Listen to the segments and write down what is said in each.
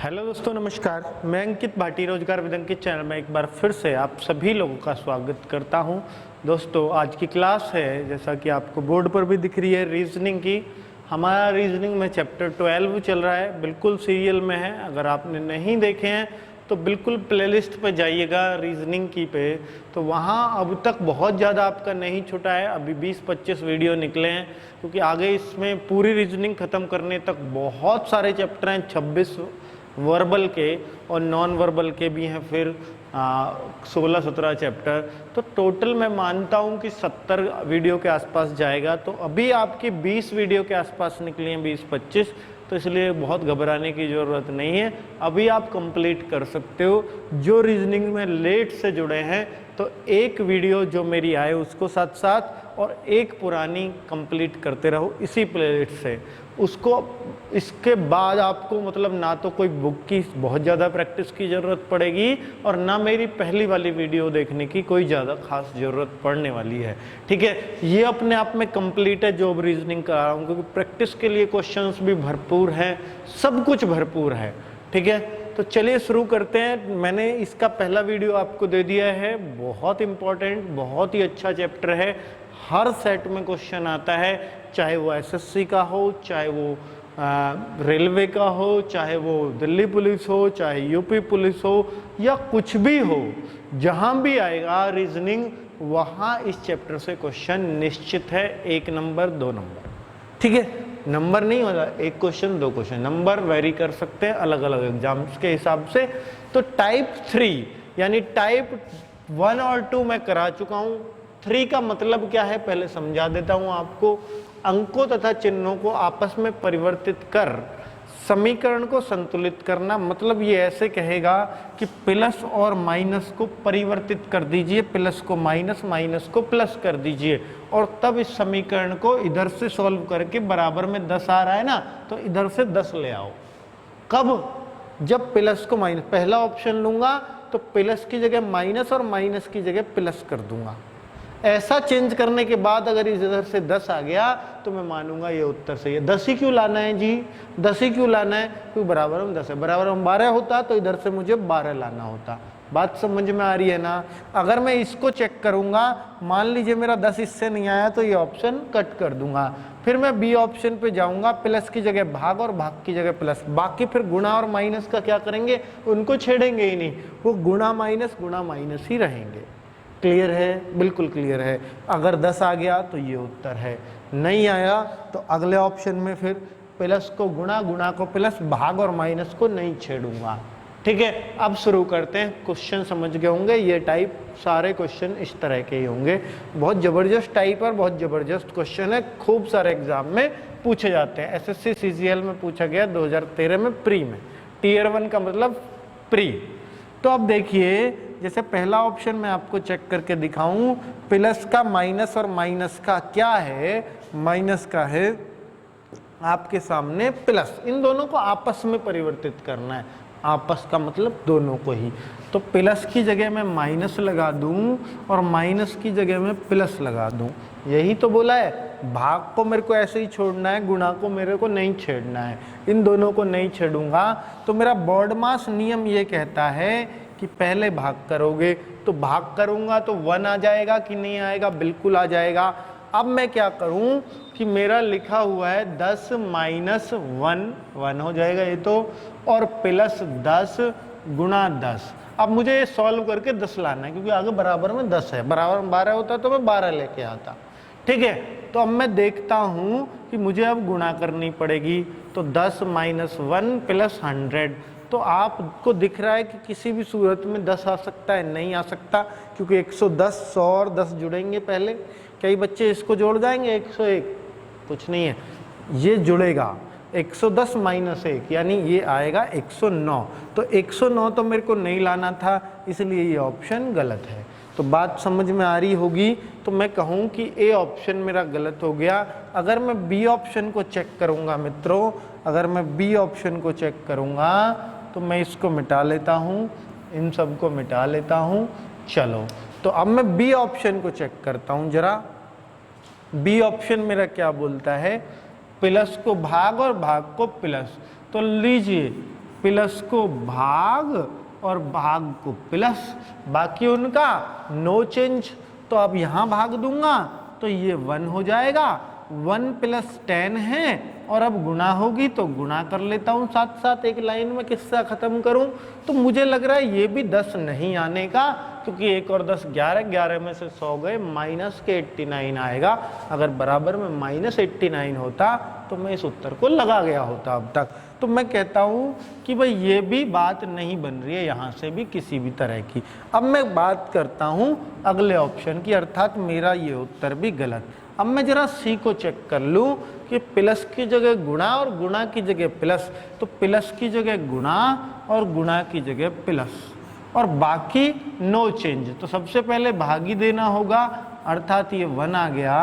Hello दोस्तों, नमस्कार। मैं अंकित भाटी रोजगार विद अंकित चैनल में एक बार फिर से आप सभी लोगों का स्वागत करता हूं। दोस्तों, आज की क्लास है, जैसा कि आपको बोर्ड पर भी दिख रही है, रीजनिंग की। हमारा रीजनिंग में चैप्टर 12 चल रहा है, बिल्कुल सीरियल में है। अगर आपने नहीं देखे हैं तो बिल्कुल प्लेलिस्ट पे जाइएगा रीजनिंग की पे, तो वहाँ अब तक बहुत ज़्यादा आपका नहीं छूटा है। अभी 20-25 वीडियो निकले हैं, क्योंकि आगे इसमें पूरी रीजनिंग ख़त्म करने तक बहुत सारे चैप्टर हैं। 26 वर्बल के और नॉन वर्बल के भी हैं, फिर 16-17 चैप्टर। तो टोटल मैं मानता हूं कि 70 वीडियो के आसपास जाएगा। तो अभी आपकी 20 वीडियो के आसपास निकली हैं, 20-25, तो इसलिए बहुत घबराने की ज़रूरत नहीं है। अभी आप कंप्लीट कर सकते हो। जो रीजनिंग में लेट से जुड़े हैं तो एक वीडियो जो मेरी आए उसको साथ साथ और एक पुरानी कंप्लीट करते रहो इसी प्लेलिस्ट से। उसको इसके बाद आपको मतलब ना तो कोई बुक की बहुत ज़्यादा प्रैक्टिस की ज़रूरत पड़ेगी और ना मेरी पहली वाली वीडियो देखने की कोई ज़्यादा खास ज़रूरत पड़ने वाली है। ठीक है, ये अपने आप में कंप्लीट है जो अब रीजनिंग करा रहा हूँ, क्योंकि प्रैक्टिस के लिए क्वेश्चंस भी भरपूर हैं, सब कुछ भरपूर है। ठीक है, तो चलिए शुरू करते हैं। मैंने इसका पहला वीडियो आपको दे दिया है, बहुत इंपॉर्टेंट, बहुत ही अच्छा चैप्टर है। हर सेट में क्वेश्चन आता है, चाहे वो एसएससी का हो, चाहे वो रेलवे का हो, चाहे वो दिल्ली पुलिस हो, चाहे यूपी पुलिस हो, या कुछ भी हो, जहां भी आएगा रीजनिंग वहां इस चैप्टर से क्वेश्चन निश्चित है। 1 नंबर 2 नंबर, ठीक है, नंबर नहीं होगा, 1 क्वेश्चन 2 क्वेश्चन, नंबर वेरी कर सकते हैं अलग अलग एग्जाम्स के हिसाब से। तो टाइप 3 यानी टाइप 1 और 2 मैं करा चुका हूं। 3 का मतलब क्या है पहले समझा देता हूं आपको। अंकों तथा चिन्हों को आपस में परिवर्तित कर समीकरण को संतुलित करना। मतलब ये ऐसे कहेगा कि प्लस और माइनस को परिवर्तित कर दीजिए, प्लस को माइनस, माइनस को प्लस कर दीजिए, और तब इस समीकरण को इधर से सॉल्व करके बराबर में 10 आ रहा है ना, तो इधर से 10 ले आओ। कब? जब प्लस को माइनस, पहला ऑप्शन लूंगा तो प्लस की जगह माइनस और माइनस की जगह प्लस कर दूंगा। ऐसा चेंज करने के बाद अगर इधर से 10 आ गया तो मैं मानूंगा ये उत्तर सही है। 10 ही क्यों लाना है जी? 10 ही क्यों लाना है? क्योंकि बराबर में 10 है। बराबर में 12 होता तो इधर से मुझे 12 लाना होता। बात समझ में आ रही है ना? अगर मैं इसको चेक करूंगा, मान लीजिए मेरा 10 इससे नहीं आया, तो ये ऑप्शन कट कर दूंगा। फिर मैं बी ऑप्शन पे जाऊंगा, प्लस की जगह भाग और भाग की जगह प्लस। बाकी फिर गुणा और माइनस का क्या करेंगे? उनको छेड़ेंगे ही नहीं, वो गुणा माइनस ही रहेंगे। क्लियर है? बिल्कुल क्लियर है। अगर 10 आ गया तो ये उत्तर है, नहीं आया तो अगले ऑप्शन में फिर प्लस को गुणा, गुणा को प्लस, भाग और माइनस को नहीं छेड़ूंगा। ठीक है, अब शुरू करते हैं। क्वेश्चन समझ गए होंगे, ये टाइप सारे क्वेश्चन इस तरह के ही होंगे। बहुत ज़बरदस्त टाइप और बहुत ज़बरदस्त क्वेश्चन है, खूब सारे एग्जाम में पूछे जाते हैं। एसएससी सीजीएल में पूछा गया 2013 में, प्री में। टीयर 1 का मतलब प्री। तो अब देखिए, जैसे पहला ऑप्शन मैं आपको चेक करके दिखाऊं, प्लस का माइनस और माइनस का क्या है? माइनस का है आपके सामने प्लस। इन दोनों को आपस में परिवर्तित करना है। आपस का मतलब दोनों को ही। तो प्लस की जगह मैं माइनस लगा दूं और माइनस की जगह मैं प्लस लगा दूं, यही तो बोला है। भाग को मेरे को ऐसे ही छोड़ना है, गुणा को मेरे को नहीं छेड़ना है। इन दोनों को नहीं छेड़ूंगा तो मेरा बॉडमास नियम ये कहता है कि पहले भाग करोगे, तो भाग करूंगा तो 1 आ जाएगा कि नहीं आएगा? बिल्कुल आ जाएगा। अब मैं क्या करूं कि मेरा लिखा हुआ है 10 माइनस 1 हो जाएगा ये तो, और प्लस 10 गुणा 10। अब मुझे ये सॉल्व करके 10 लाना है, क्योंकि आगे बराबर में 10 है। बराबर में 12 होता तो मैं 12 लेके आता। ठीक है, तो अब मैं देखता हूं कि मुझे अब गुणा करनी पड़ेगी। तो 10 माइनस 1 प्लस 100। तो आपको दिख रहा है कि किसी भी सूरत में 10 आ सकता है, नहीं आ सकता, क्योंकि 110, 100 और 10 जुड़ेंगे पहले। कई बच्चे इसको जोड़ जाएंगे 101, कुछ नहीं है, ये जुड़ेगा। 110 माइनस 1 यानी ये आएगा 109। तो 109 तो मेरे को नहीं लाना था, इसलिए ये ऑप्शन गलत है। तो बात समझ में आ रही होगी। तो मैं कहूँ कि ए ऑप्शन मेरा गलत हो गया। अगर मैं बी ऑप्शन को चेक करूँगा मित्रों, अगर मैं बी ऑप्शन को चेक करूँगा तो मैं इसको मिटा लेता हूँ, इन सब को मिटा लेता हूँ। चलो, तो अब मैं बी ऑप्शन को चेक करता हूँ जरा। बी ऑप्शन मेरा क्या बोलता है? प्लस को भाग और भाग को प्लस। तो लीजिए, प्लस को भाग और भाग को प्लस, बाकी उनका नो चेंज। तो अब यहाँ भाग दूंगा तो ये 1 हो जाएगा, 1 + 10 है, और अब गुणा होगी तो गुणा कर लेता हूँ साथ साथ, एक लाइन में किस्सा खत्म करूँ। तो मुझे लग रहा है ये भी 10 नहीं आने का, क्योंकि 1 और 10 11, 11 में से 100 गए, माइनस के 89 आएगा। अगर बराबर में -89 होता तो मैं इस उत्तर को लगा गया होता अब तक। तो मैं कहता हूँ कि भाई ये भी बात नहीं बन रही है यहाँ से भी किसी भी तरह की। अब मैं बात करता हूँ अगले ऑप्शन की, अर्थात मेरा ये उत्तर भी गलत। अब मैं जरा सी को चेक कर लूँ कि प्लस की जगह गुणा और गुणा की जगह प्लस, तो प्लस की जगह गुणा और गुणा की जगह प्लस, और बाकी नो चेंज। तो सबसे पहले भागी देना होगा, अर्थात ये 1 आ गया,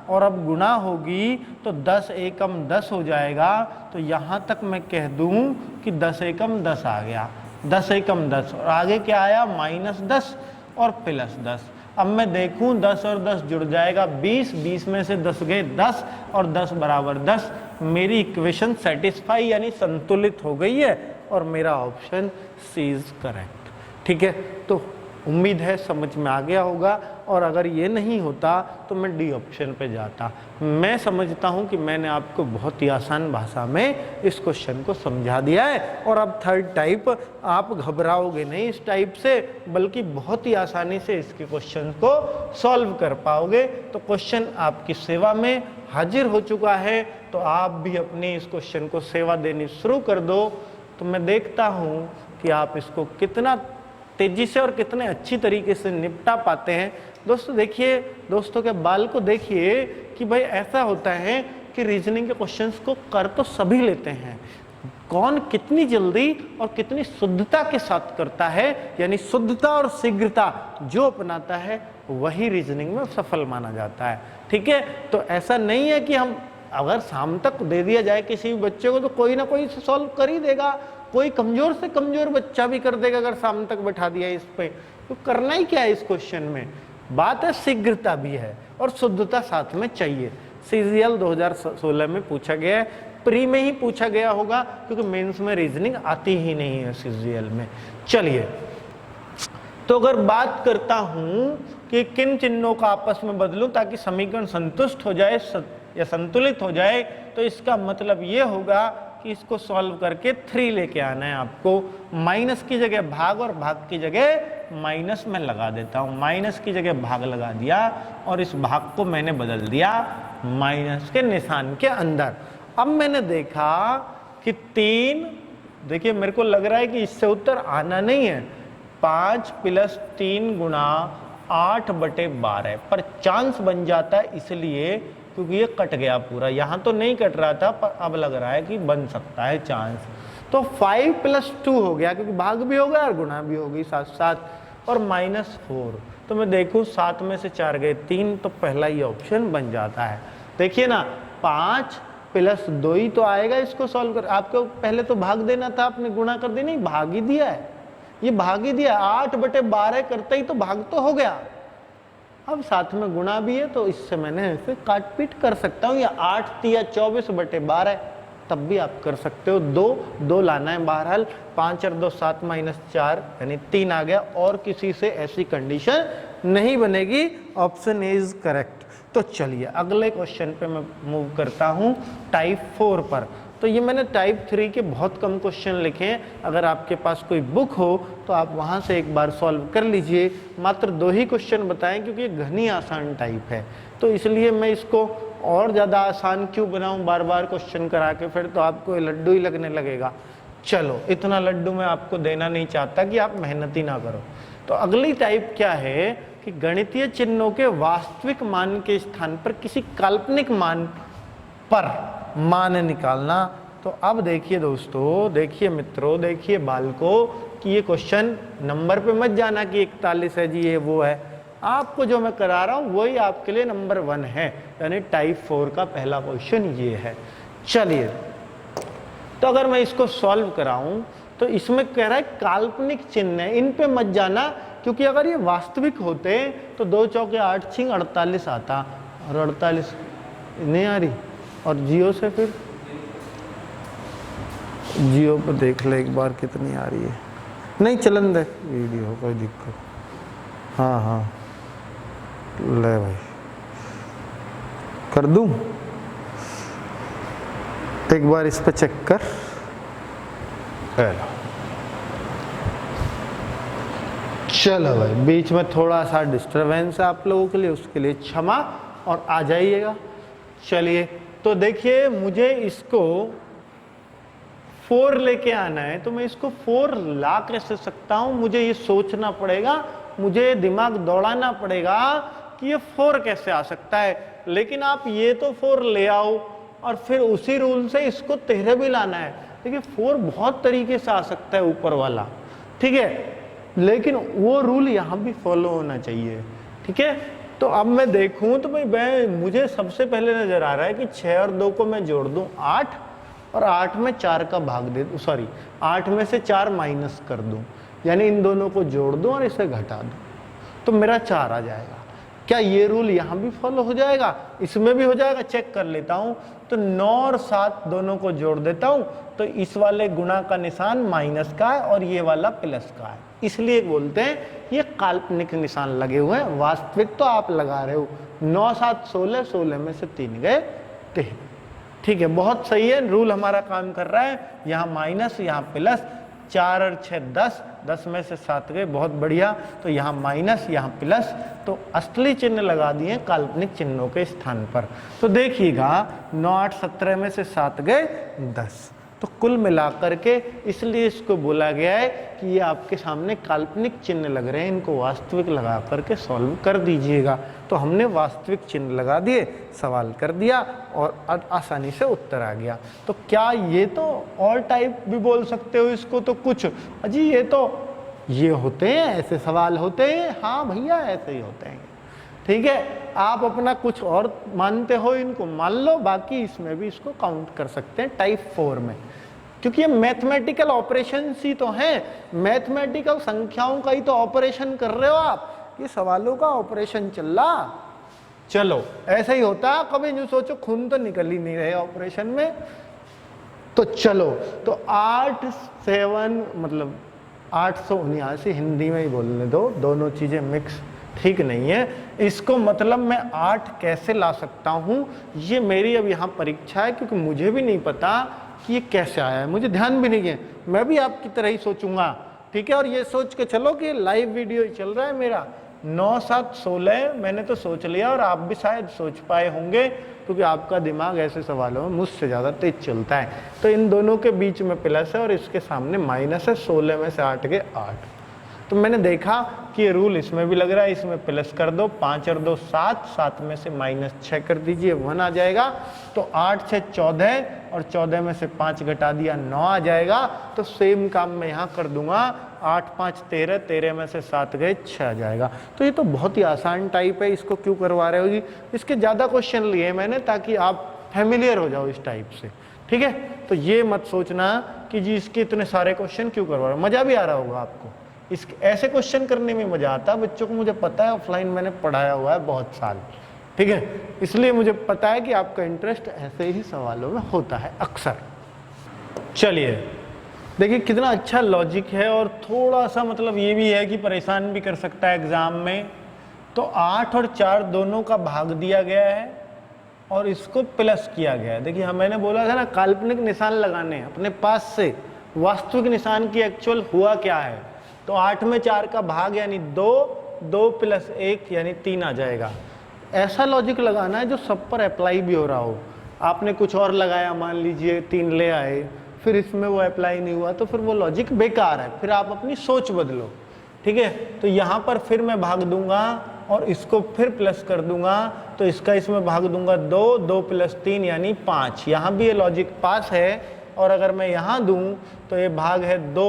और अब गुणा होगी तो 10 एकम 10 हो जाएगा। तो यहाँ तक मैं कह दूँ कि 10 एकम 10 आ गया, 10 एकम 10, और आगे क्या आया -10 और +10। अब मैं देखूं 10 और 10 जुड़ जाएगा 20, 20 में से 10 गए 10, और 10 बराबर 10। मेरी इक्वेशन सेटिस्फाई यानी संतुलित हो गई है, और मेरा ऑप्शन सी इज करेक्ट। ठीक है, तो उम्मीद है समझ में आ गया होगा, और अगर ये नहीं होता तो मैं डी ऑप्शन पे जाता। मैं समझता हूँ कि मैंने आपको बहुत ही आसान भाषा में इस क्वेश्चन को समझा दिया है, और अब थर्ड टाइप आप घबराओगे नहीं इस टाइप से, बल्कि बहुत ही आसानी से इसके क्वेश्चन को सॉल्व कर पाओगे। तो क्वेश्चन आपकी सेवा में हाजिर हो चुका है, तो आप भी अपनी इस क्वेश्चन को सेवा देनी शुरू कर दो। तो मैं देखता हूँ कि आप इसको कितना तेजी से और कितने अच्छी तरीके से निपटा पाते हैं। दोस्तों देखिए, दोस्तों के बाल को देखिए कि भाई ऐसा होता है कि रीजनिंग के क्वेश्चंस को कर तो सभी लेते हैं, कौन कितनी जल्दी और कितनी शुद्धता के साथ करता है, यानी शुद्धता और शीघ्रता जो अपनाता है वही रीजनिंग में सफल माना जाता है। ठीक है, तो ऐसा नहीं है कि हम अगर शाम तक दे दिया जाए किसी भी बच्चे को तो कोई ना कोई सॉल्व कर ही देगा, कोई कमजोर से कमजोर बच्चा भी कर देगा अगर शाम तक बैठा दिया इस पे। तो करना ही क्या है इस क्वेश्चन में, बात है शीघ्रता भी है और शुद्धता साथ में चाहिए। CGL 2016 में पूछा गया है, प्री में ही पूछा गया होगा क्योंकि मेंस में रीजनिंग आती ही नहीं है CGL में। चलिए, तो अगर बात करता हूं कि किन चिन्हों का आपस में बदलूं ताकि समीकरण संतुष्ट हो जाए या संतुलित हो जाए, तो इसका मतलब ये होगा कि इसको सॉल्व करके 3 लेके आना है आपको। माइनस की जगह भाग और भाग की जगह माइनस में लगा देता हूं, माइनस की जगह भाग लगा दिया और इस भाग को मैंने बदल दिया माइनस के निशान के अंदर। अब मैंने देखा कि 3, देखिए मेरे को लग रहा है कि इससे उत्तर आना नहीं है, 5 + 3 गुणा 8/12 पर चांस बन जाता है, इसलिए क्योंकि ये कट गया पूरा, यहाँ तो नहीं कट रहा था पर अब लग रहा है कि बन सकता है चांस। तो 5 + 2 हो गया क्योंकि भाग भी हो गया और गुणा भी हो गई साथ साथ, और -4। तो मैं देखूँ 7 में से 4 गए 3, तो पहला ये ऑप्शन बन जाता है। देखिए ना, 5 + 2 ही तो आएगा इसको सॉल्व कर। आपको पहले तो भाग देना था, आपने गुणा कर दी, नहीं भाग ही दिया है, ये भाग ही दिया। 8/12 करते ही तो भाग तो हो गया, अब साथ में गुणा भी है, तो इससे मैंने इसे काट पीट कर सकता हूँ, या 8 × 24/12 तब भी आप कर सकते हो। 2 लाना है बहरहाल, 5 और 2 7 - 4 यानी 3 आ गया, और किसी से ऐसी कंडीशन नहीं बनेगी। Option A is correct. तो चलिए अगले क्वेश्चन पे मैं मूव करता हूँ, टाइप 4 पर। तो ये मैंने टाइप 3 के बहुत कम क्वेश्चन लिखे हैं, अगर आपके पास कोई बुक हो तो आप वहाँ से एक बार सॉल्व कर लीजिए। मात्र 2 ही क्वेश्चन बताएं क्योंकि ये घनी आसान टाइप है, तो इसलिए मैं इसको और ज़्यादा आसान क्यों बनाऊं, बार बार क्वेश्चन करा के, फिर तो आपको लड्डू ही लगने लगेगा। चलो, इतना लड्डू मैं आपको देना नहीं चाहता कि आप मेहनत ही ना करो। तो अगली टाइप क्या है कि गणितीय चिन्हों के वास्तविक मान के स्थान पर किसी काल्पनिक मान पर मान निकालना। तो अब देखिए दोस्तों, देखिए मित्रों, देखिए बालको कि ये क्वेश्चन नंबर पे मत जाना कि 41 है जी ये वो है, आपको जो मैं करा रहा हूँ वही आपके लिए नंबर 1 है, यानी टाइप 4 का पहला क्वेश्चन ये है। चलिए, तो अगर मैं इसको सॉल्व कराऊं तो इसमें कह रहा है काल्पनिक चिन्ह है, इन पे मत जाना, क्योंकि अगर ये वास्तविक होते तो 2 चौके 8 छिंग 48 आता, और 48 नहीं आ रही, और 0 से फिर जियो पे देख ले एक बार कितनी आ रही है। नहीं चलन दे वीडियो, कोई दिक्कत। हाँ हाँ ले भाई, कर दूं एक बार इस पे चेक कर। चलो भाई, बीच में थोड़ा सा डिस्टरबेंस है आप लोगों के लिए, उसके लिए क्षमा और आ जाइएगा। चलिए तो देखिए, मुझे इसको 4 लेके आना है, तो मैं इसको 4 ला कैसे सकता हूं? मुझे ये सोचना पड़ेगा, मुझे दिमाग दौड़ाना पड़ेगा कि ये 4 कैसे आ सकता है। लेकिन आप ये तो 4 ले आओ और फिर उसी रूल से इसको 13 भी लाना है। देखिए 4 बहुत तरीके से आ सकता है ऊपर वाला, ठीक है, लेकिन वो रूल यहाँ भी फॉलो होना चाहिए, ठीक है। तो अब मैं देखूं तो भाई मुझे सबसे पहले नजर आ रहा है कि 6 और 2 को मैं जोड़ दूं 8, और 8 में 4 का भाग दे दूं, सॉरी 8 में से 4 माइनस कर दूं, यानी इन दोनों को जोड़ दूं और इसे घटा दूं, तो मेरा 4 आ जाएगा। क्या ये रूल यहाँ भी फॉलो हो जाएगा? इसमें भी हो जाएगा, चेक कर लेता हूँ। तो 9 और 7 दोनों को जोड़ देता हूँ, तो इस वाले गुणा का निशान माइनस का है और ये वाला प्लस का है, इसलिए बोलते हैं ये काल्पनिक निशान लगे हुए हैं। वास्तविक तो आप लगा रहे हो। 9 7 16, 16 में से 3 गए 3, ठीक है, बहुत सही है, रूल हमारा काम कर रहा है। यहाँ माइनस, यहाँ प्लस, 4 और 6 10, 10 में से 7 गए, बहुत बढ़िया। तो यहाँ माइनस, यहाँ प्लस, तो असली चिन्ह लगा दिए काल्पनिक चिन्हों के स्थान पर। तो देखिएगा 9 8 17 में से 7 गए 10, तो कुल मिलाकर के इसलिए इसको बोला गया है कि ये आपके सामने काल्पनिक चिन्ह लग रहे हैं, इनको वास्तविक लगा करके सॉल्व कर दीजिएगा। तो हमने वास्तविक चिन्ह लगा दिए, सवाल कर दिया और आसानी से उत्तर आ गया। तो क्या ये तो और टाइप भी बोल सकते हो इसको? तो कुछ अजी ये तो ये होते हैं, ऐसे सवाल होते हैं। हाँ भैया ऐसे ही होते हैं, ठीक है। आप अपना कुछ और मानते हो, इनको मान लो, बाकी इसमें भी इसको काउंट कर सकते हैं टाइप 4 में, क्योंकि ये मैथमेटिकल ऑपरेशंस ही तो हैं, मैथमेटिकल संख्याओं का ही तो ऑपरेशन कर रहे हो आप, ये सवालों का ऑपरेशन चल रहा। चलो ऐसा ही होता है, कभी जो सोचो खून तो निकल ही नहीं रहे ऑपरेशन में। तो चलो, तो 8 7 मतलब 879, हिंदी में ही बोलने दो, दोनों चीजें मिक्स ठीक नहीं है। इसको मतलब मैं 8 कैसे ला सकता हूँ, ये मेरी अब यहाँ परीक्षा है, क्योंकि मुझे भी नहीं पता कि ये कैसे आया है, मुझे ध्यान भी नहीं है। मैं भी आपकी तरह ही सोचूंगा, ठीक है। और ये सोच के चलो कि लाइव वीडियो ही चल रहा है मेरा। 9 7 16 मैंने तो सोच लिया, और आप भी शायद सोच पाए होंगे, क्योंकि आपका दिमाग ऐसे सवालों में मुझसे ज़्यादा तेज चलता है। तो इन दोनों के बीच में प्लस है और इसके सामने माइनस है। 16 में से 8 गए 8, तो मैंने देखा कि ये रूल इसमें भी लग रहा है, इसमें प्लस कर दो, 5 और 2 7, 7 में से माइनस 6 कर दीजिए, 1 आ जाएगा। तो 8 6 14 और 14 में से 5 घटा दिया, 9 आ जाएगा। तो सेम काम मैं यहाँ कर दूंगा, 8 5 13, 13 में से 7 गए 6 आ जाएगा। तो ये तो बहुत ही आसान टाइप है, इसको क्यों करवा रहे होगी? इसके ज़्यादा क्वेश्चन लिए मैंने ताकि आप फैमिलियर हो जाओ इस टाइप से, ठीक है। तो ये मत सोचना कि जी इसके इतने सारे क्वेश्चन क्यों करवा रहे हो, मज़ा भी आ रहा होगा आपको। इस ऐसे क्वेश्चन करने में मजा आता है बच्चों को, मुझे पता है, ऑफलाइन मैंने पढ़ाया हुआ है बहुत साल, ठीक है, इसलिए मुझे पता है कि आपका इंटरेस्ट ऐसे ही सवालों में होता है अक्सर। चलिए देखिए कितना अच्छा लॉजिक है, और थोड़ा सा मतलब ये भी है कि परेशान भी कर सकता है एग्जाम में। तो 8 और 4 दोनों का भाग दिया गया है और इसको प्लस किया गया है। देखिए मैंने बोला था ना काल्पनिक निशान लगाने अपने पास से, वास्तविक निशान की एक्चुअल हुआ क्या है। तो 8 में 4 का भाग यानी 2, 2 प्लस 1 यानी 3 आ जाएगा। ऐसा लॉजिक लगाना है जो सब पर अप्लाई भी हो रहा हो। आपने कुछ और लगाया, मान लीजिए 3 ले आए, फिर इसमें वो अप्लाई नहीं हुआ, तो फिर वो लॉजिक बेकार है, फिर आप अपनी सोच बदलो, ठीक है। तो यहाँ पर फिर मैं भाग दूंगा और इसको फिर प्लस कर दूंगा, तो इसका इसमें भाग दूंगा 2, 2 प्लस 3 यानी 5। यहाँ भी ये लॉजिक पास है। और अगर मैं यहाँ दूं तो ये भाग है 2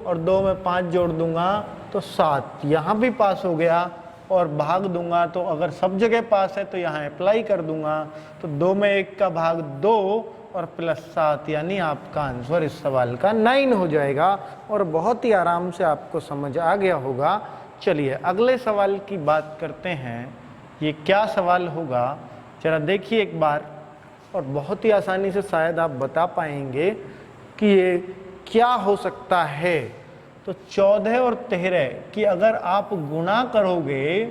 और 2 में 5 जोड़ दूंगा तो 7, यहाँ भी पास हो गया। और भाग दूंगा तो अगर सब जगह पास है तो यहाँ अप्लाई कर दूंगा, तो 2 में 1 का भाग 2 और प्लस 7 यानी आपका आंसर इस सवाल का 9 हो जाएगा। और बहुत ही आराम से आपको समझ आ गया होगा। चलिए अगले सवाल की बात करते हैं। ये क्या सवाल होगा जरा देखिए एक बार, और बहुत ही आसानी से शायद आप बता पाएंगे कि ये क्या हो सकता है। तो 14 और 13 की अगर आप गुणा करोगे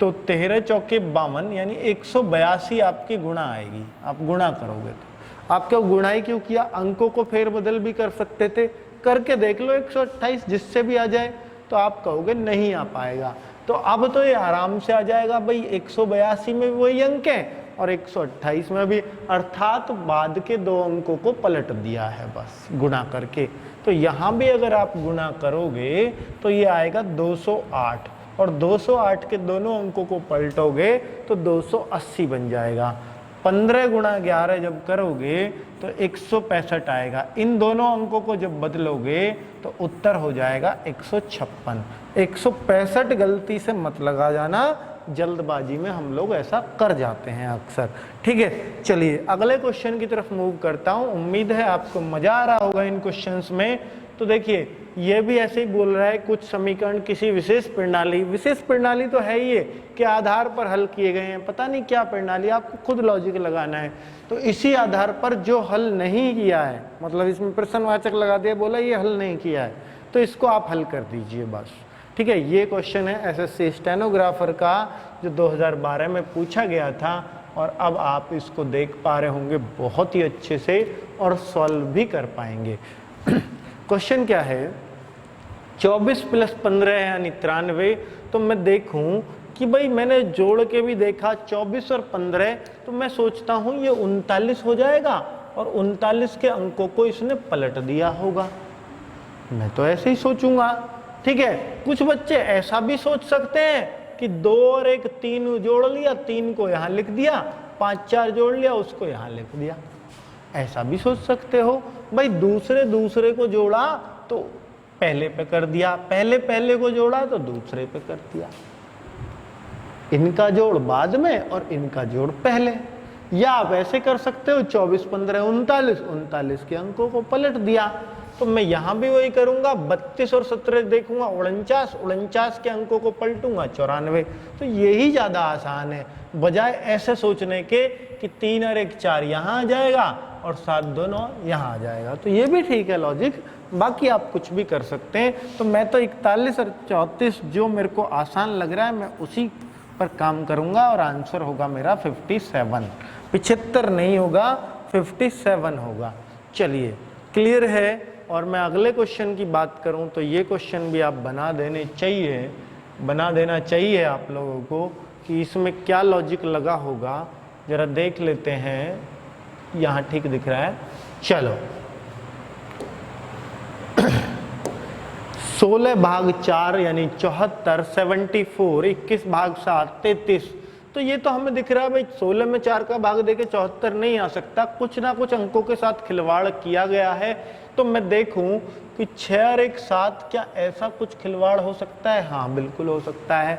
तो 13 चौके 52 यानी 182 आपकी गुणा आएगी। आप गुणा करोगे तो आप क्या गुणाई क्यों किया, अंकों को फेरबदल भी कर सकते थे, करके देख लो 128 जिससे भी आ जाए। तो आप कहोगे नहीं आ पाएगा, तो अब तो ये आराम से आ जाएगा भाई, 182 में भी वही अंक है और 128 में भी, अर्थात बाद के दो अंकों को पलट दिया है बस गुणा करके। तो यहाँ भी अगर आप गुणा करोगे तो ये आएगा 208 और 208 के दोनों अंकों को पलटोगे तो 280 बन जाएगा। 15 गुणा 11 जब करोगे तो 165 आएगा। इन दोनों अंकों को जब बदलोगे तो उत्तर हो जाएगा 156। 165 गलती से मत लगा जाना, जल्दबाजी में हम लोग ऐसा कर जाते हैं अक्सर। ठीक है, चलिए अगले क्वेश्चन की तरफ मूव करता हूं। उम्मीद है आपको मजा आ रहा होगा इन क्वेश्चंस में। तो देखिए ये भी ऐसे ही बोल रहा है, कुछ समीकरण किसी विशेष प्रणाली तो है ही के आधार पर हल किए गए हैं। पता नहीं क्या प्रणाली, आपको खुद लॉजिक लगाना है। तो इसी आधार पर जो हल नहीं किया है, मतलब इसमें प्रश्नवाचक लगा दिया, बोला ये हल नहीं किया है, तो इसको आप हल कर दीजिए बस। ठीक है, ये क्वेश्चन है एसएससी स्टेनोग्राफर का जो 2012 में पूछा गया था और अब आप इसको देख पा रहे होंगे बहुत ही अच्छे से और सॉल्व भी कर पाएंगे। क्वेश्चन क्या है, 24 + 15 यानी 93। तो मैं देखूं कि भाई मैंने जोड़ के भी देखा 24 और 15, तो मैं सोचता हूं ये 39 हो जाएगा और 39 के अंकों को इसने पलट दिया होगा। मैं तो ऐसे ही सोचूंगा। ठीक है, कुछ बच्चे ऐसा भी सोच सकते हैं कि 2 और 1 3 जोड़ लिया, 3 को यहाँ लिख दिया, 5 4 जोड़ लिया, उसको यहाँ लिख दिया। ऐसा भी सोच सकते हो भाई, दूसरे को जोड़ा तो पहले पे कर दिया, पहले को जोड़ा तो दूसरे पे कर दिया, इनका जोड़ बाद में और इनका जोड़ पहले। या आप ऐसे कर सकते हो 24 15 39 के अंकों को पलट दिया। तो मैं यहाँ भी वही करूंगा, 32 और 17 देखूंगा 49 के अंकों को पलटूंगा 94। तो यही ज्यादा आसान है, बजाय ऐसे सोचने के कि 3 और 1 4 यहाँ आ जाएगा और 7 2 9 यहाँ आ जाएगा। तो ये भी ठीक है लॉजिक, बाकी आप कुछ भी कर सकते हैं। तो मैं तो 41 और 34 जो मेरे को आसान लग रहा है मैं उसी पर काम करूंगा और आंसर होगा मेरा 57। 75 नहीं होगा, 57 होगा। चलिए क्लियर है। और मैं अगले क्वेश्चन की बात करूं तो ये क्वेश्चन भी आप बना देना चाहिए आप लोगों को कि इसमें क्या लॉजिक लगा होगा। जरा देख लेते हैं, यहाँ ठीक दिख रहा है। चलो 16/4 यानी 74, 74, 21/7 33। तो ये तो हमें दिख रहा है भाई 16 में 4 का भाग देके 74 नहीं आ सकता, कुछ ना कुछ अंकों के साथ खिलवाड़ किया गया है। तो मैं देखूं कि 6 और 1 7, क्या ऐसा कुछ खिलवाड़ हो सकता है? हाँ बिल्कुल हो सकता है।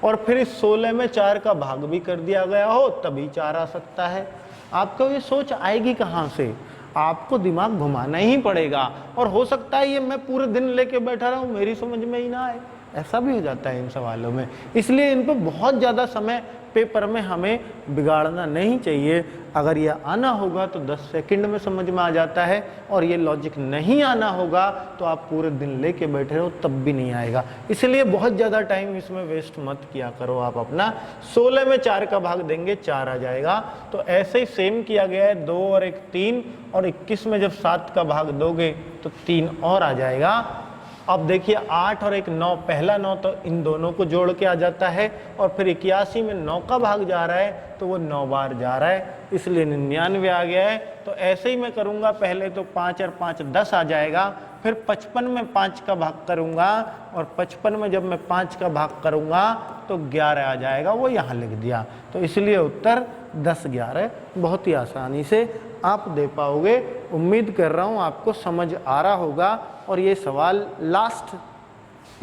और फिर इस 16 में 4 का भाग भी कर दिया गया हो तभी 4 आ सकता है। आपको ये सोच आएगी कहाँ से? आपको दिमाग घुमाना ही पड़ेगा। और हो सकता है ये मैं पूरे दिन लेके बैठा रहूं, मेरी समझ में ही ना आए, ऐसा भी हो जाता है इन सवालों में। इसलिए इन पर बहुत ज़्यादा समय पेपर में हमें बिगाड़ना नहीं चाहिए। अगर ये आना होगा तो 10 सेकंड में समझ में आ जाता है, और ये लॉजिक नहीं आना होगा तो आप पूरे दिन लेके बैठे रहो तब भी नहीं आएगा। इसलिए बहुत ज़्यादा टाइम इसमें वेस्ट मत किया करो आप अपना। 16 में 4 का भाग देंगे 4 आ जाएगा। तो ऐसे ही सेम किया गया है, 2 और 1 3, और 21 में जब 7 का भाग दोगे तो 3 और आ जाएगा। अब देखिए 8 और 1 9, पहला 9 तो इन दोनों को जोड़ के आ जाता है, और फिर 81 में 9 का भाग जा रहा है तो वो 9 बार जा रहा है, इसलिए 99 आ गया है। तो ऐसे ही मैं करूँगा, पहले तो 5 और 5 10 आ जाएगा, फिर 55 में 5 का भाग करूँगा, और 55 में जब मैं 5 का भाग करूँगा तो 11 आ जाएगा, वो यहाँ लिख दिया। तो इसलिए उत्तर 10 11 बहुत ही आसानी से आप दे पाओगे। उम्मीद कर रहा हूँ आपको समझ आ रहा होगा। और ये सवाल लास्ट,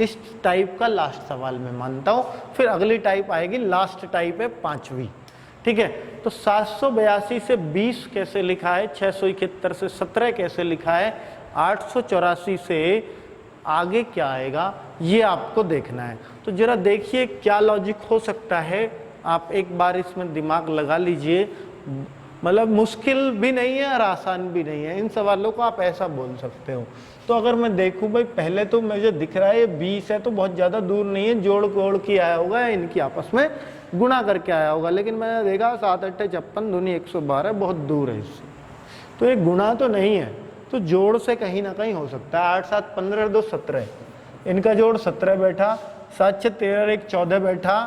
इस टाइप का लास्ट सवाल मैं मानता हूँ। फिर अगली टाइप आएगी, लास्ट टाइप है 5वीं। ठीक है, तो 782 से 20 कैसे लिखा है, 671 से 17 कैसे लिखा है, 884 से आगे क्या आएगा, ये आपको देखना है। तो जरा देखिए क्या लॉजिक हो सकता है, आप एक बार इसमें दिमाग लगा लीजिए। मतलब मुश्किल भी नहीं है और आसान भी नहीं है। इन सवालों को आप ऐसा बोल सकते हो। तो अगर मैं देखूं भाई, पहले तो मुझे दिख रहा है ये 20 है, तो बहुत ज़्यादा दूर नहीं है, जोड़ कोड़ के आया होगा या इनकी आपस में गुणा करके आया होगा। लेकिन मैंने देखा 7 8 56 दूनी 112 बहुत दूर है इससे, तो ये गुणा तो नहीं है, तो जोड़ से कहीं ना कहीं हो सकता है। 8 7 15 2 17, इनका जोड़ 17 बैठा, 7 6 13 1 14 बैठा।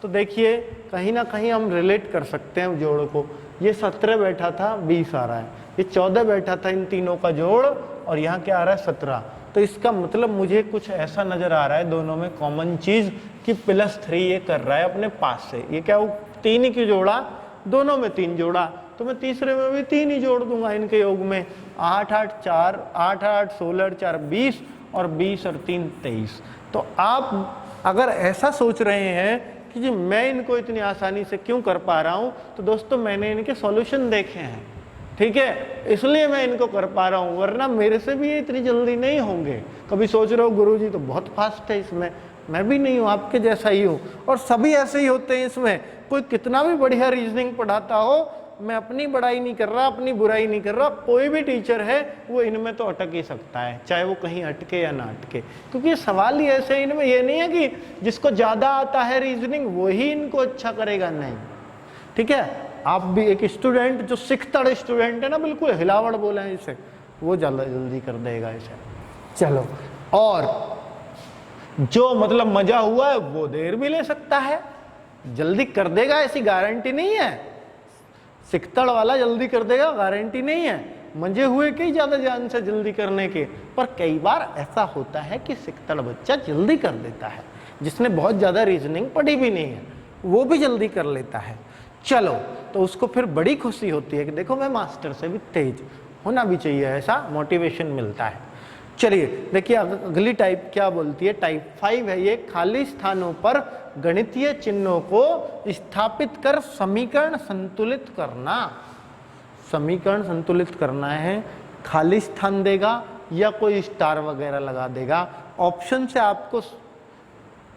तो देखिए कहीं ना कहीं हम रिलेट कर सकते हैं जोड़ को। ये 17 बैठा था, 20 आ रहा है, ये 14 बैठा था, इन तीनों का जोड़, और यहाँ क्या आ रहा है 17। तो इसका मतलब मुझे कुछ ऐसा नजर आ रहा है दोनों में कॉमन चीज कि +3 ये कर रहा है अपने पास से। ये क्या 3 ही क्यों जोड़ा, दोनों में 3 जोड़ा, तो मैं तीसरे में भी 3 ही जोड़ दूंगा इनके योग में। 8 8 4 8 8 16 4 20 और 20 और 3 23। तो आप अगर ऐसा सोच रहे हैं कि जी मैं इनको इतनी आसानी से क्यों कर पा रहा हूं, तो दोस्तों मैंने इनके सॉल्यूशन देखे हैं, ठीक है, इसलिए मैं इनको कर पा रहा हूं, वरना मेरे से भी ये इतनी जल्दी नहीं होंगे। कभी सोच रहे हो गुरुजी तो बहुत फास्ट है इसमें, मैं भी नहीं हूं, आपके जैसा ही हूं, और सभी ऐसे ही होते हैं इसमें। कोई कितना भी बढ़िया रीजनिंग पढ़ाता हो, मैं अपनी बड़ाई नहीं कर रहा, अपनी बुराई नहीं कर रहा, कोई भी टीचर है वो इनमें तो अटक ही सकता है, चाहे वो कहीं अटके या ना अटके, क्योंकि ये सवाल ही ऐसे इनमें। ये नहीं है कि जिसको ज्यादा आता है रीजनिंग वही इनको अच्छा करेगा, नहीं, ठीक है। आप भी एक स्टूडेंट जो सिखतड़ स्टूडेंट है ना, बिल्कुल हिलावड़ बोले हैं इसे, वो जल्दी कर देगा इसे। चलो, और जो मतलब मजा हुआ है वो देर भी ले सकता है, जल्दी कर देगा ऐसी गारंटी नहीं है। सिखतड़ वाला जल्दी कर देगा गारंटी नहीं है, मजे हुए कई ज्यादा जान से जल्दी करने के। पर कई बार ऐसा होता है कि सिखतड़ बच्चा जल्दी कर देता है, जिसने बहुत ज्यादा रीजनिंग पढ़ी भी नहीं है वो भी जल्दी कर लेता है। चलो, तो उसको फिर बड़ी खुशी होती है कि देखो मैं मास्टर से भी तेज, होना भी चाहिए, ऐसा मोटिवेशन मिलता है। चलिए देखिए अगली टाइप क्या बोलती है, टाइप 5 है ये। खाली स्थानों पर गणितीय चिन्हों को स्थापित कर समीकरण संतुलित करना। समीकरण संतुलित करना है, खाली स्थान देगा या कोई स्टार वगैरह लगा देगा। ऑप्शन से आपको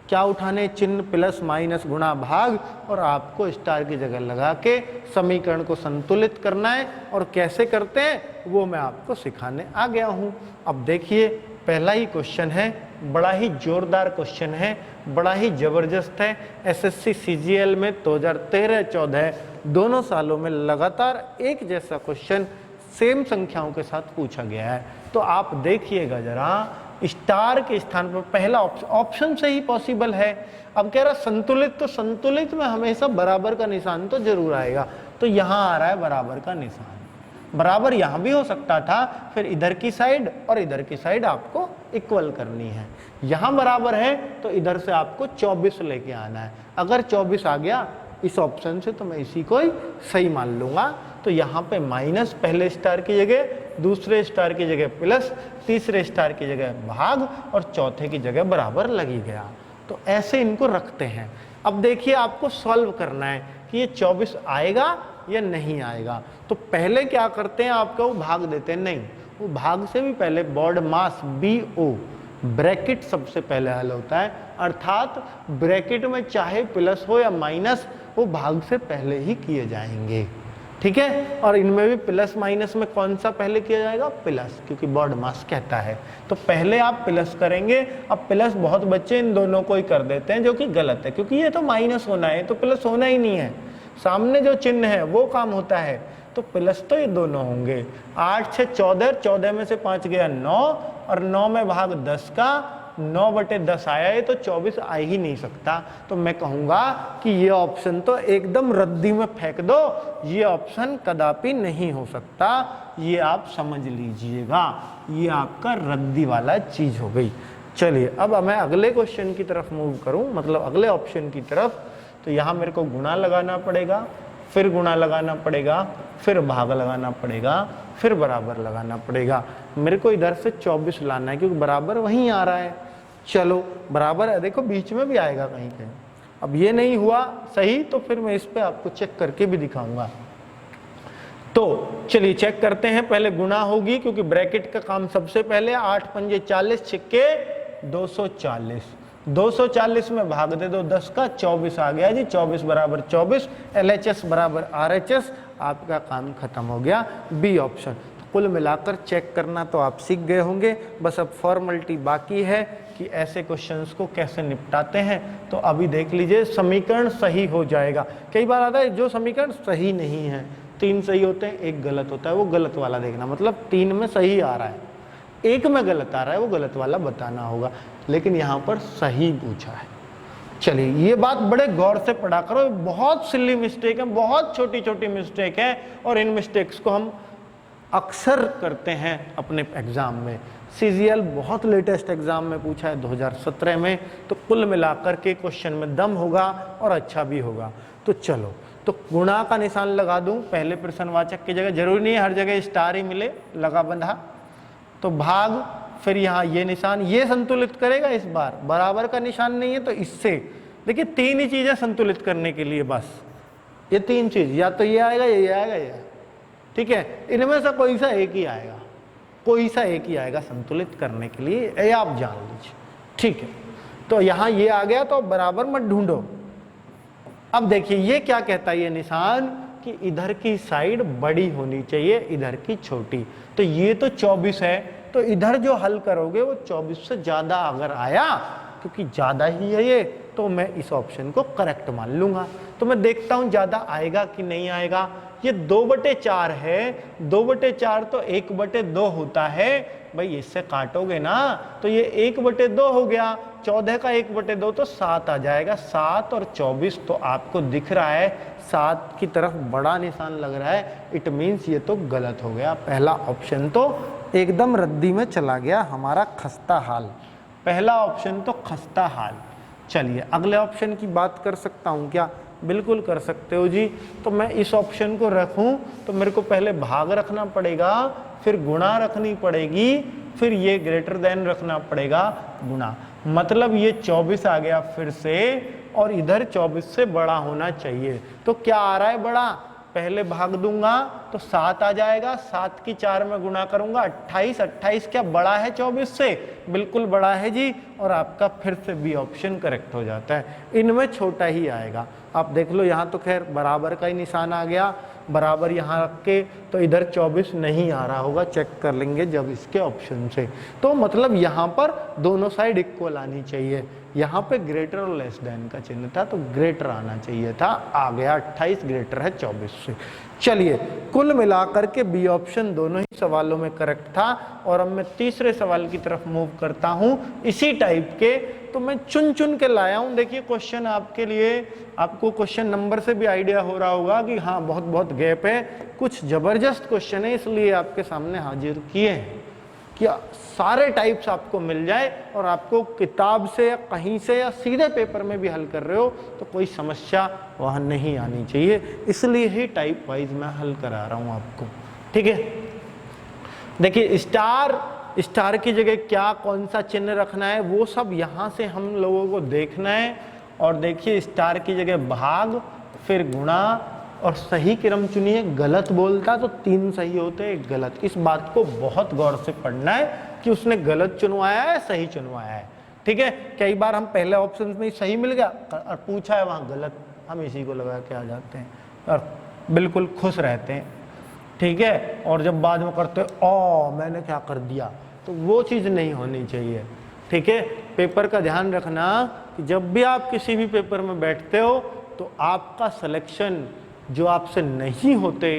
क्या उठाने, चिन्ह प्लस माइनस गुणा भाग, और आपको स्टार की जगह लगा के समीकरण को संतुलित करना है। और कैसे करते हैं वो मैं आपको सिखाने आ गया हूं। अब देखिए पहला ही क्वेश्चन है, बड़ा ही जोरदार क्वेश्चन है, बड़ा ही जबरदस्त है। एसएससी सीजीएल में 2013-14 दोनों सालों में लगातार एक जैसा क्वेश्चन सेम संख्याओं के साथ पूछा गया है। तो आप देखिएगा जरा, स्टार के स्थान पर पहला ऑप्शन से ही पॉसिबल है। अब कह रहा संतुलित, तो संतुलित में हमेशा बराबर का निशान तो जरूर आएगा, तो यहां आ रहा है बराबर का निशान। बराबर यहां भी हो सकता था, फिर इधर की साइड और इधर की साइड आपको इक्वल करनी है। यहां बराबर है तो इधर से आपको 24 लेके आना है। अगर 24 आ गया इस ऑप्शन से तो मैं इसी को ही सही मान लूंगा। तो यहाँ पे माइनस पहले स्टार की जगह, दूसरे स्टार की जगह प्लस, तीसरे स्टार की जगह भाग, और चौथे की जगह बराबर लगी गया। तो ऐसे इनको रखते हैं। अब देखिए आपको सॉल्व करना है कि ये 24 आएगा या नहीं आएगा। तो पहले क्या करते हैं, आपको वो भाग देते हैं, नहीं, वो भाग से भी पहले बोर्ड मास BO ब्रैकेट सबसे पहले हल होता है, अर्थात ब्रैकेट में चाहे प्लस हो या माइनस वो भाग से पहले ही किए जाएंगे, ठीक है। और इनमें भी प्लस माइनस में कौन सा पहले किया जाएगा, प्लस, क्योंकि बोर्ड मास कहता है। तो पहले आप प्लस करेंगे। अब प्लस बहुत बच्चे इन दोनों को ही कर देते हैं, जो कि गलत है, क्योंकि ये तो माइनस होना है, तो प्लस होना ही नहीं है, सामने जो चिन्ह है वो काम होता है। तो प्लस तो ये दोनों होंगे। 8 6 14, 14 में से 5 गया 9, और 9 में भाग 10 का, 9/10 आया है, तो 24 आ ही नहीं सकता। तो मैं कहूंगा कि ये ऑप्शन तो एकदम रद्दी में फेंक दो, ये ऑप्शन कदापि नहीं हो सकता, ये आप समझ लीजिएगा, ये आपका रद्दी वाला चीज हो गई। चलिए अब मैं अगले क्वेश्चन की तरफ मूव करूं, मतलब अगले ऑप्शन की तरफ। तो यहाँ मेरे को गुणा लगाना पड़ेगा, फिर गुणा लगाना पड़ेगा, फिर भाग लगाना पड़ेगा, फिर बराबर लगाना पड़ेगा। मेरे को इधर से 24 लाना है, क्योंकि बराबर वहीं आ रहा है। चलो बराबर है, देखो बीच में भी आएगा कहीं कहीं। अब ये नहीं हुआ सही, तो फिर मैं इस पे आपको चेक करके भी दिखाऊंगा। तो चलिए चेक करते हैं। पहले गुणा होगी, क्योंकि ब्रैकेट का काम सबसे पहले। 8 पंजे 40, छिक्के 240, 240 में भाग दे दो 10 का, 24 आ गया जी। 24 बराबर 24, LHS बराबर RHS, आपका काम खत्म हो गया, बी ऑप्शन। कुल मिलाकर चेक करना तो आप सीख गए होंगे, बस अब फॉर्मेलिटी बाकी है कि ऐसे क्वेश्चंस को कैसे निपटाते हैं। तो अभी देख लीजिए, समीकरण सही हो जाएगा। कई बार आता है जो समीकरण सही नहीं है, 3 सही होते हैं, 1 गलत होता है, वो गलत वाला देखना, मतलब 3 में सही आ रहा है, 1 में गलत आ रहा है, वो गलत वाला बताना होगा। लेकिन यहाँ पर सही पूछा है। चलिए, ये बात बड़े गौर से पढ़ा करो, बहुत सिली मिस्टेक है, बहुत छोटी छोटी मिस्टेक है, और इन मिस्टेक्स को हम अक्सर करते हैं अपने एग्जाम में। CGL बहुत लेटेस्ट एग्जाम में पूछा है 2017 में, तो कुल मिलाकर के क्वेश्चन में दम होगा और अच्छा भी होगा। तो चलो, तो गुणा का निशान लगा दूं पहले प्रश्नवाचक की जगह, जरूरी नहीं है हर जगह स्टार ही मिले, लगा बंधा, तो भाग, फिर यहाँ ये निशान, ये संतुलित करेगा इस बार, बराबर का निशान नहीं है तो इससे। देखिए 3 ही चीजें संतुलित करने के लिए, बस ये 3 चीज, या तो ये आएगा, ये आएगा, ये, ठीक है, इनमें से कोई सा एक ही आएगा, कोई सा एक ही आएगा संतुलित करने के लिए, ये आप जान लीजिए, ठीक है। तो यहाँ ये आ गया, तो बराबर मत ढूंढो। अब देखिए ये क्या कहता है ये निशान, कि इधर की साइड बड़ी होनी चाहिए, इधर की छोटी। तो ये तो 24 है, तो इधर जो हल करोगे वो 24 से ज्यादा अगर आया, क्योंकि ज्यादा ही है ये, तो मैं इस ऑप्शन को करेक्ट मान लूंगा। तो मैं देखता हूं ज्यादा आएगा कि नहीं आएगा। ये 2/4 है, 2/4 तो 1/2 होता है, भाई इससे काटोगे ना तो ये 1/2 हो गया, 14 का 1/2 तो 7 आ जाएगा। 7 और 24 तो आपको दिख रहा है 7 की तरफ बड़ा निशान लग रहा है, इट मीन्स ये तो गलत हो गया। पहला ऑप्शन तो एकदम रद्दी में चला गया हमारा, खस्ता हाल। पहला ऑप्शन तो खस्ता हाल। चलिए अगले ऑप्शन की बात कर सकता हूँ क्या? बिल्कुल कर सकते हो जी। तो मैं इस ऑप्शन को रखूं तो मेरे को पहले भाग रखना पड़ेगा, फिर गुणा रखनी पड़ेगी, फिर ये ग्रेटर देन रखना पड़ेगा गुणा। मतलब ये 24 आ गया फिर से, और इधर 24 से बड़ा होना चाहिए। तो क्या आ रहा है बड़ा? पहले भाग दूंगा तो 7 आ जाएगा, 7 की 4 में गुणा करूंगा 28। 28 क्या बड़ा है 24 से? बिल्कुल बड़ा है जी, और आपका फिर से बी ऑप्शन करेक्ट हो जाता है। इनमें छोटा ही आएगा। आप देख लो यहाँ तो खैर बराबर का ही निशान आ गया, बराबर यहाँ रख के, तो इधर 24 नहीं आ रहा होगा, चेक कर लेंगे जब इसके ऑप्शन से। तो मतलब यहाँ पर दोनों साइड इक्वल आनी चाहिए। यहाँ पे ग्रेटर और लेस देन का चिन्ह था तो ग्रेटर आना चाहिए था, आ गया 28, ग्रेटर है 24 से। चलिए कुल मिलाकर के बी ऑप्शन दोनों ही सवालों में करेक्ट था। और अब मैं तीसरे सवाल की तरफ मूव करता हूं इसी टाइप के। तो मैं चुन चुन के लाया हूं। देखिए क्वेश्चन आपके लिए, आपको क्वेश्चन नंबर से भी आइडिया हो रहा होगा कि हाँ बहुत बहुत गैप है, कुछ जबरदस्त क्वेश्चन है, इसलिए आपके सामने हाजिर किए हैं कि सारे टाइप्स आपको मिल जाए और आपको किताब से या कहीं से या सीधे पेपर में भी हल कर रहे हो तो कोई समस्या वहाँ नहीं आनी चाहिए। इसलिए ही टाइप वाइज मैं हल करा रहा हूँ आपको, ठीक है। देखिए स्टार की जगह क्या कौन सा चिन्ह रखना है वो सब यहाँ से हम लोगों को देखना है। और देखिए स्टार की जगह भाग, फिर गुणा, और सही क्रम चुनिए। गलत बोलता तो 3 सही होते हैं, 1 गलत। इस बात को बहुत गौर से पढ़ना है कि उसने गलत चुनवाया है सही चुनवाया है, ठीक है। कई बार हम पहले ऑप्शन में सही मिल गया और पूछा है वहाँ गलत, हम इसी को लगा के आ जाते हैं और बिल्कुल खुश रहते हैं, ठीक है। और जब बाद में करते ओ मैंने क्या कर दिया, तो वो चीज़ नहीं होनी चाहिए, ठीक है। पेपर का ध्यान रखना कि जब भी आप किसी भी पेपर में बैठते हो तो आपका सिलेक्शन जो आपसे नहीं होते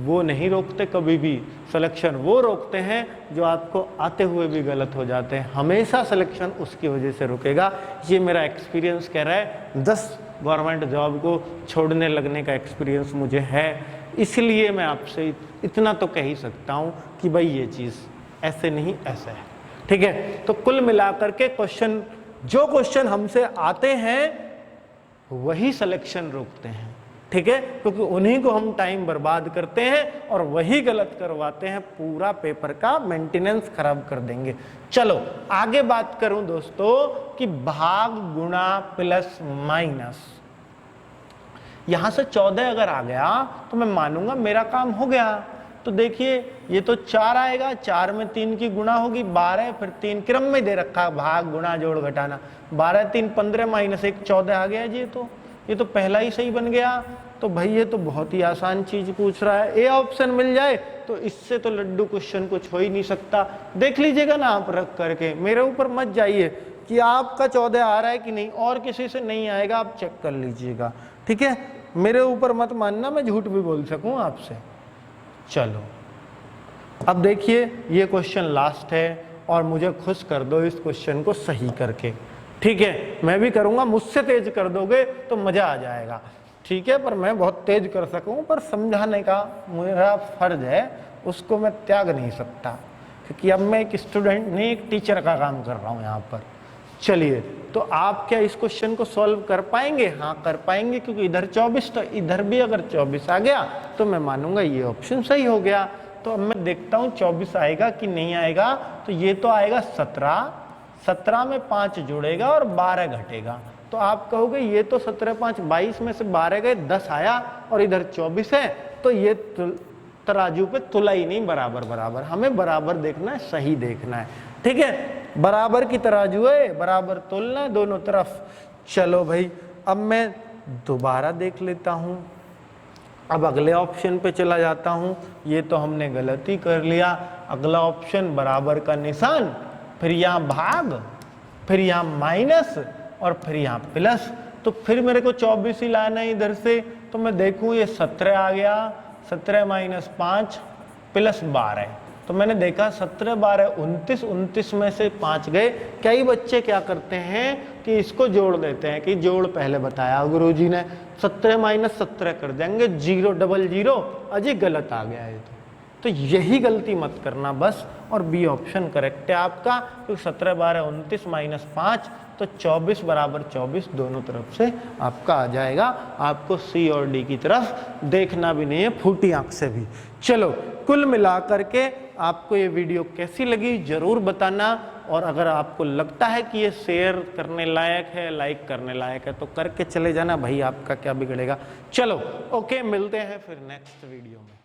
वो नहीं रोकते कभी भी। सिलेक्शन वो रोकते हैं जो आपको आते हुए भी गलत हो जाते हैं। हमेशा सिलेक्शन उसकी वजह से रुकेगा। ये मेरा एक्सपीरियंस कह रहा है। 10 गवर्नमेंट जॉब को छोड़ने लगने का एक्सपीरियंस मुझे है, इसलिए मैं आपसे इतना तो कह ही सकता हूँ कि भाई ये चीज़ ऐसे नहीं ऐसे है, ठीक है। तो कुल मिलाकर के जो क्वेश्चन हमसे आते हैं वही सिलेक्शन रोकते हैं, ठीक है, क्योंकि उन्हीं को हम टाइम बर्बाद करते हैं और वही गलत करवाते हैं, पूरा पेपर का मेंटेनेंस खराब कर देंगे। चलो आगे बात करूं दोस्तों कि भाग, गुणा, प्लस, माइनस। यहां से 14 अगर आ गया तो मैं मानूंगा मेरा काम हो गया। तो देखिए ये तो 4 आएगा, 4 में 3 की गुणा होगी 12, फिर 3 क्रम में दे रखा है भाग, गुणा, जोड़, घटाना। 12 3 15 -1 14 आ गया जी। ये तो पहला ही सही बन गया। तो भाई ये तो बहुत ही आसान चीज पूछ रहा है, ए ऑप्शन मिल जाए तो इससे तो लड्डू क्वेश्चन कुछ हो ही नहीं सकता। देख लीजिएगा ना आप रख करके, मेरे ऊपर मत जाइए कि आपका 14 आ रहा है कि नहीं, और किसी से नहीं आएगा, आप चेक कर लीजिएगा, ठीक है। मेरे ऊपर मत मानना, मैं झूठ भी बोल सकूं आपसे। चलो अब देखिए ये क्वेश्चन लास्ट है और मुझे खुश कर दो इस क्वेश्चन को सही करके, ठीक है। मैं भी करूंगा, मुझसे तेज कर दोगे तो मजा आ जाएगा, ठीक है। पर मैं बहुत तेज कर सकूं, पर समझाने का मेरा फर्ज है, उसको मैं त्याग नहीं सकता, क्योंकि अब मैं एक स्टूडेंट नहीं एक टीचर का काम कर रहा हूं यहाँ पर। चलिए, तो आप क्या इस क्वेश्चन को सॉल्व कर पाएंगे? हाँ कर पाएंगे, क्योंकि इधर 24 तो इधर भी अगर 24 आ गया तो मैं मानूंगा ये ऑप्शन सही हो गया। तो अब मैं देखता हूँ 24 आएगा कि नहीं आएगा। तो ये तो आएगा 17, 17 में 5 जुड़ेगा और 12 घटेगा। तो आप कहोगे ये तो 17 5 22 में से 12 गए, 10 आया और इधर 24 है, तो ये तराजू पे तुला ही नहीं बराबर बराबर। हमें बराबर देखना है, सही देखना है, ठीक है। बराबर की तराजू है, बराबर तोलना है दोनों तरफ। चलो भाई, अब मैं दोबारा देख लेता हूं, अब अगले ऑप्शन पे चला जाता हूं। ये तो हमने गलती कर लिया। अगला ऑप्शन बराबर का निशान, फिर यहाँ भाग, फिर यहाँ माइनस और फिर यहाँ प्लस। तो फिर मेरे को 24 ही लाना है इधर से। तो मैं देखूं ये 17 आ गया, 17 माइनस 5 प्लस 12। तो मैंने देखा 17 12 29, 29 में से 5 गए। कई बच्चे क्या करते हैं कि इसको जोड़ देते हैं, कि जोड़ पहले बताया गुरुजी ने, 17 माइनस 17 कर देंगे, 0 डबल 0, अजी गलत आ गया है। तो यही गलती मत करना बस, और बी ऑप्शन करेक्ट है आपका, क्योंकि 17 12 29 माइनस 5 तो 24 बराबर 24 दोनों तरफ से आपका आ जाएगा। आपको सी और डी की तरफ देखना भी नहीं है फूटी आंख से भी। चलो, कुल मिलाकर के आपको ये वीडियो कैसी लगी जरूर बताना, और अगर आपको लगता है कि ये शेयर करने लायक है, लाइक करने लायक है, तो करके चले जाना भाई, आपका क्या बिगड़ेगा। चलो ओके, मिलते हैं फिर नेक्स्ट वीडियो में।